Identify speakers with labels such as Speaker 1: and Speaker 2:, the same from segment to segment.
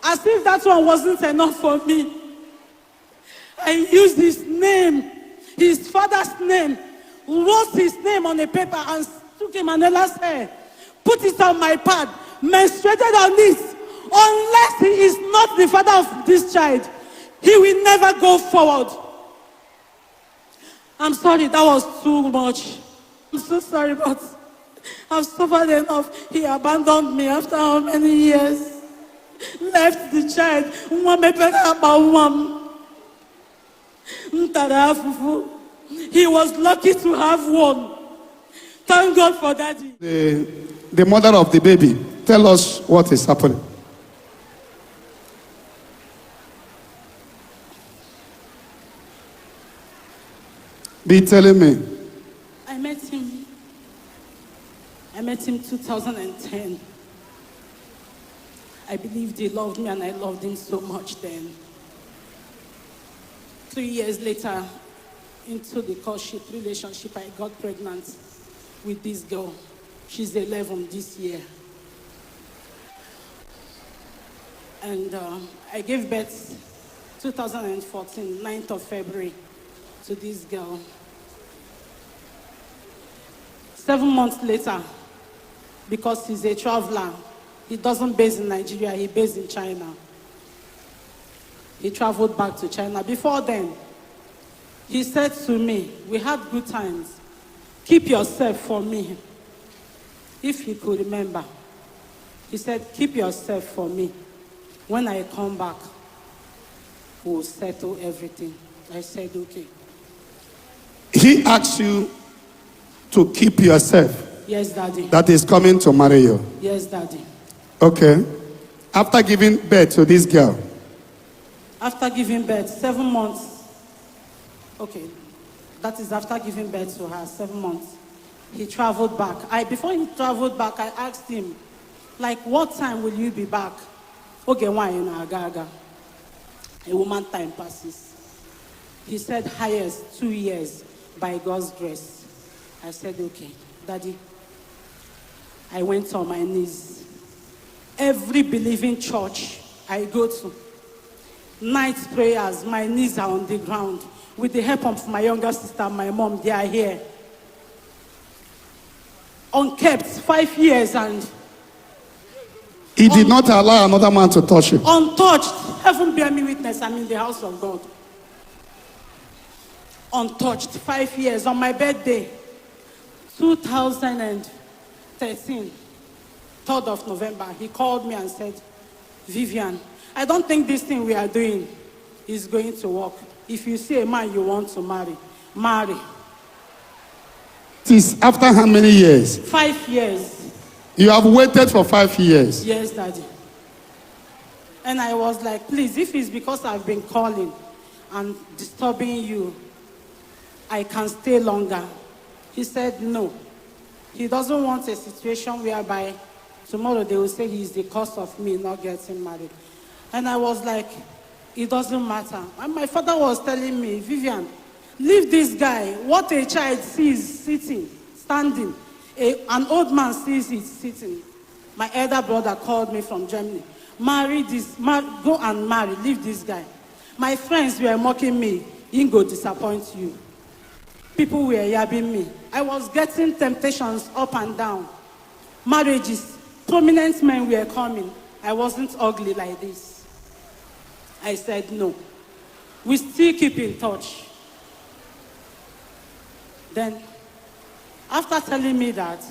Speaker 1: As if that one wasn't enough for me, I used his name, his father's name, wrote his name on a paper and took Emanuela's hair, put it on my pad, menstruated on it. Unless he is not the father of this child, he will never go forward. I'm sorry, that was too much. I'm so sorry, but I've suffered enough. He abandoned me after how many years? Left the child. He was lucky to have one. Thank God for that.
Speaker 2: The mother of the baby, tell us what is happening. Be telling me.
Speaker 1: I met him 2010. I believed he loved me and I loved him so much then. 3 years later, into the courtship relationship, I got pregnant with this girl. She's 11 this year. And I gave birth 2014, 9th of February, to this girl. 7 months later, because he's a traveler, he doesn't base in Nigeria, he based in China. He traveled back to China. Before then, he said to me, we had good times. Keep yourself for me. If he could remember, he said, keep yourself for me. When I come back, we'll settle everything. I said, okay.
Speaker 2: He asked you to keep yourself.
Speaker 1: Yes, Daddy.
Speaker 2: That is coming to marry you.
Speaker 1: Yes, Daddy.
Speaker 2: Okay. After giving birth to this girl.
Speaker 1: After giving birth, 7 months. Okay. That is after giving birth to her, 7 months. He traveled back. Before he traveled back, I asked him, like, what time will you be back? Okay, why in Agaga? A woman time passes. He said, highest 2 years by God's grace. I said, okay, Daddy. I went on my knees. Every believing church I go to, night prayers, my knees are on the ground. With the help of my younger sister, my mom, they are here. Unkept, 5 years, and
Speaker 2: he did not allow another man to touch you.
Speaker 1: Untouched. Heaven bear me witness, I'm in the house of God. Untouched, 5 years. On my birthday, 2013, 3rd of November, he called me and said, Vivian, I don't think this thing we are doing is going to work. If you see a man you want to marry, marry.
Speaker 2: It is after how many years?
Speaker 1: 5 years.
Speaker 2: You have waited for 5 years.
Speaker 1: Yes, Daddy. And I was like, please, if it's because I've been calling and disturbing you, I can stay longer. He said no. He doesn't want a situation whereby tomorrow they will say he's the cause of me not getting married. And I was like, it doesn't matter. And my father was telling me, Vivian, leave this guy. What a child sees sitting, standing, an old man sees it sitting. My elder brother called me from Germany. Go and marry, leave this guy. My friends were mocking me. He ain't go disappoint you. People were yabbing me. I was getting temptations up and down. Marriages, prominent men were coming. I wasn't ugly like this. I said no. We still keep in touch. Then, after telling me that,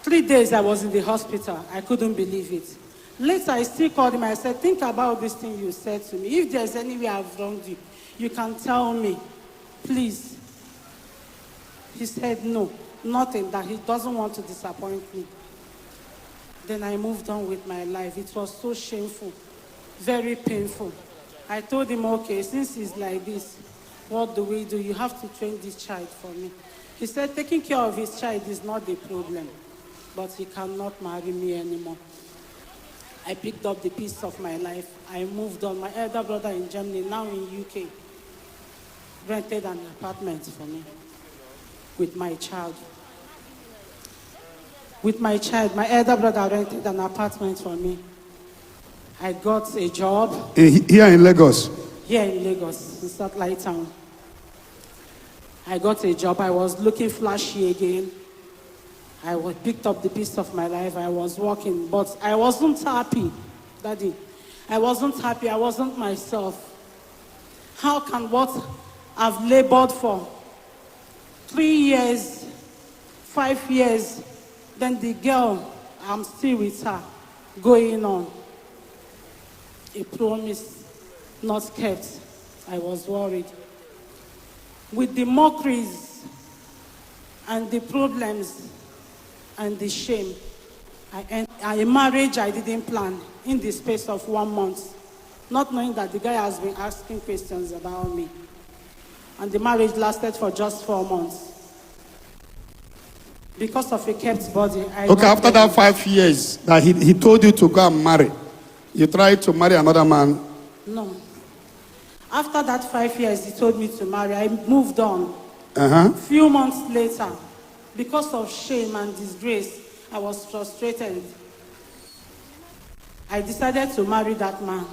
Speaker 1: 3 days I was in the hospital. I couldn't believe it. Later, I still called him. I said, think about this thing you said to me. If there's any way I've wronged you, you can tell me. Please. He said, no, nothing, that he doesn't want to disappoint me. Then I moved on with my life. It was so shameful, very painful. I told him, okay, since he's like this, what do we do? You have to train this child for me. He said, taking care of his child is not the problem, but he cannot marry me anymore. I picked up the piece of my life. I moved on. My elder brother in Germany, now in UK, rented an apartment for me with my child. With my child, my elder brother rented an apartment for me. I got a job
Speaker 2: Here in Lagos.
Speaker 1: here in Lagos, in Satellite Town. I got a job. I was looking flashy again. Picked up the piece of my life. I was working, but I wasn't happy, Daddy. I wasn't happy. I wasn't myself. How can what I've labored for 3 years, 5 years, then the girl, I'm still with her, going on? A promise not kept. I was worried. With the mockeries and the problems and the shame, a marriage I didn't plan in the space of 1 month, not knowing that the guy has been asking questions about me. And the marriage lasted for just 4 months. Because of a kept body.
Speaker 2: Okay, after that 5 years that he told you to go and marry, you tried to marry another man.
Speaker 1: No. After that 5 years he told me to marry, I moved on. Few months later, because of shame and disgrace, I was frustrated. I decided to marry that man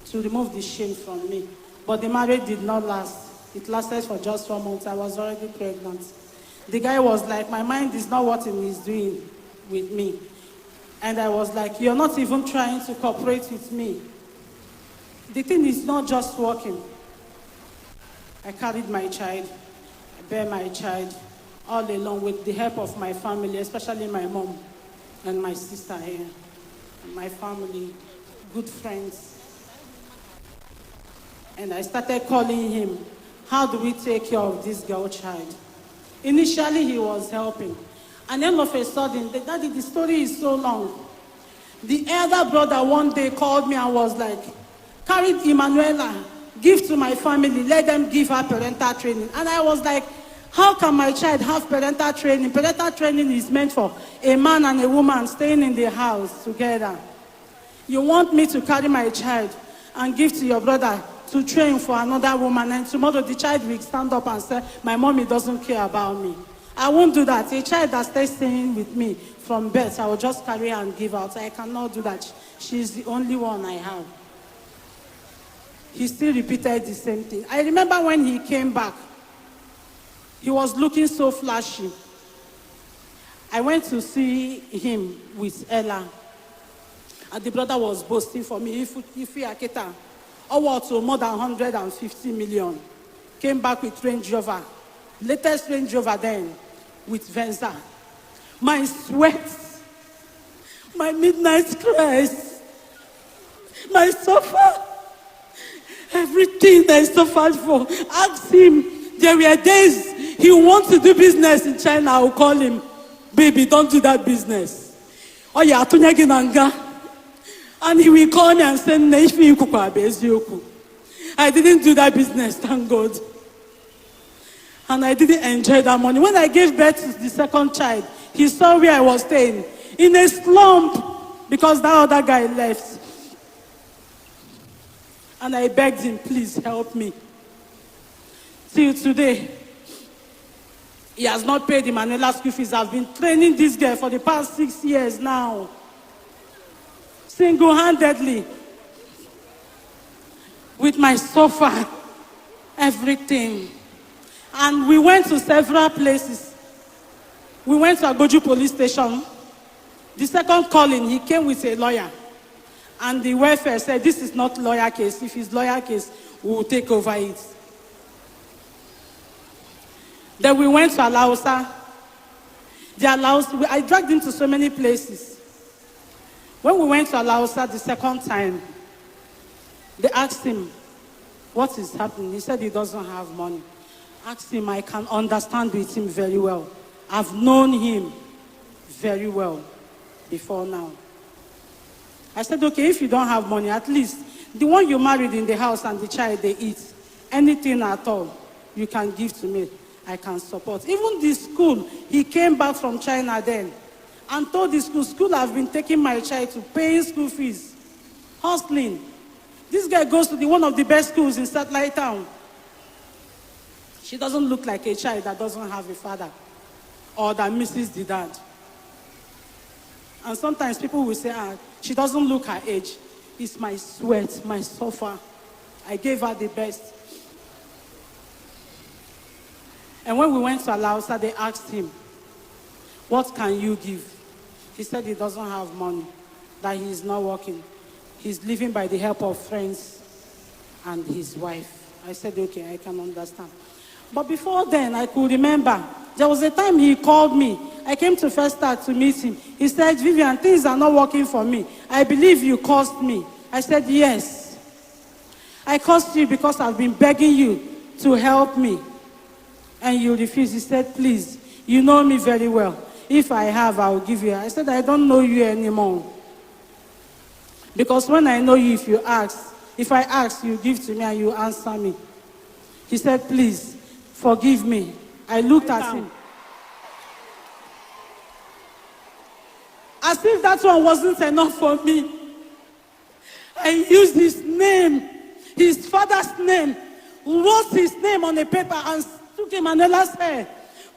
Speaker 1: to remove the shame from me. But the marriage did not last. It lasted for just 4 months. I was already pregnant. The guy was like, my mind is not what he is doing with me. And I was like, you're not even trying to cooperate with me. The thing is not just working. I carried my child, I bear my child, all along with the help of my family, especially my mom and my sister here, and my family, good friends. And I started calling him, how do we take care of this girl child? Initially, he was helping. And then all of a sudden, Daddy, the story is so long. The elder brother one day called me and was like, carry Emanuela, give to my family, let them give her parental training. And I was like, how can my child have parental training? Parental training is meant for a man and a woman staying in the house together. You want me to carry my child and give to your brother to train for another woman, and tomorrow the child will stand up and say, my mommy doesn't care about me. I won't do that. A child that stays staying with me from birth, I will just carry her and give out. I cannot do that. She's the only one I have. He still repeated the same thing. I remember when he came back, he was looking so flashy. I went to see him with Ella, and the brother was boasting for me, Ifi Aketa, to more than 150 million. Came back with Range Rover, latest Range Rover then, with Venza. My sweat, my midnight cries, my suffer, everything that I suffered for. Ask him. There were days he wants to do business in China. I will call him, baby, don't do that business. Oh yeah, and he will call me and say, I didn't do that business, thank God. And I didn't enjoy that money. When I gave birth to the second child, he saw where I was staying, in a slump, because that other guy left. And I begged him, please help me. Till today, he has not paid the Emanuela school fees. I've been training this girl for the past 6 years now. Single-handedly. With my sofa, everything. And we went to several places. We went to Agoju police station. The second calling, he came with a lawyer. And the welfare said, this is not lawyer case. If it's lawyer case, we will take over it. Then we went to Alausa. I dragged him to so many places. When we went to Alausa the second time, they asked him, what is happening? He said he doesn't have money. Asked him, I can understand with him very well. I've known him very well before now. I said, okay, if you don't have money, at least the one you married in the house and the child they eat, anything at all, you can give to me. I can support. Even the school, he came back from China then and told the school have been taking my child to paying school fees, hustling. This guy goes to one of the best schools in Satellite Town. She doesn't look like a child that doesn't have a father or that misses the dad. And sometimes people will say, she doesn't look her age. It's my sweat, my suffer. I gave her the best. And when we went to Alausa, they asked him, what can you give? He said he doesn't have money, that he is not working. He's living by the help of friends and his wife. I said, okay, I can understand. But before then, I could remember, there was a time he called me. I came to First Star to meet him. He said, Vivian, things are not working for me. I believe you cursed me. I said, yes. I cursed you because I've been begging you to help me. And you refused. He said, please, you know me very well. If I have, I will give you. I said, I don't know you anymore. Because when I know you, if I ask, you give to me and you answer me. He said, please, forgive me. I looked at him. As if that one wasn't enough for me. I used his name, his father's name, wrote his name on a paper and took him Manela's hair,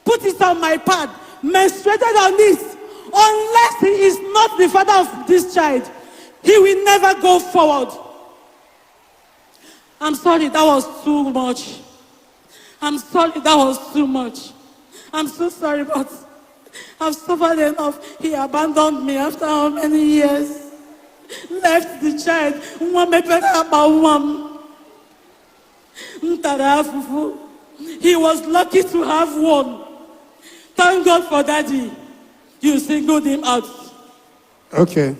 Speaker 1: put it on my pad, menstruated on it. Unless he is not the father of this child, he will never go forward. I'm sorry, that was too much. I'm sorry, that was too much. I'm so sorry, but I've suffered enough. He abandoned me after how many years? Left the child. He was lucky to have one. Thank God for daddy. You singled him out.
Speaker 2: Okay.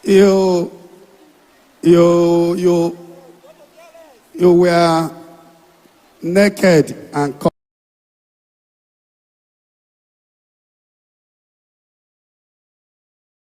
Speaker 2: You were naked and